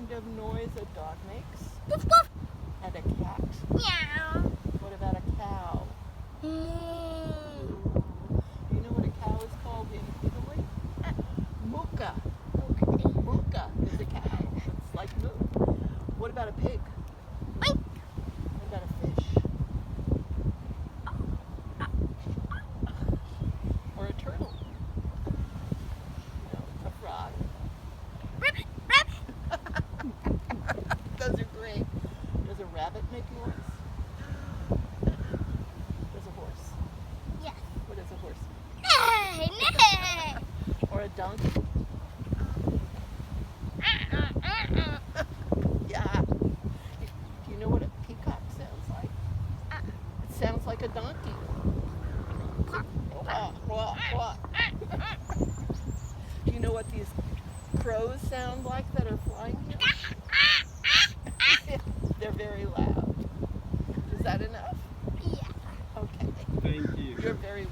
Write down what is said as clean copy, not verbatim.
kind of noise a dog makes? Woof woof. And a cat? Meow. What about a cow? Moo. Do you know what a cow is called in Italy? Mucca. Okay. Mucca is a cow. It's like moo. What about a pig? Oink. What about a fish? Or a turtle? No, a frog. Rabbit. Rabbit. Those are great. Does a rabbit make noise? Does a horse? Yes. What is a horse? Nay. Nay. Or a donkey? Yeah. Do you know what a peacock sounds like? It sounds like a donkey. Wah, wah, wah. Do you know what these crows sound like that are flying here? They're very loud. Is that enough? Yeah. Okay. Thank you. You're very welcome.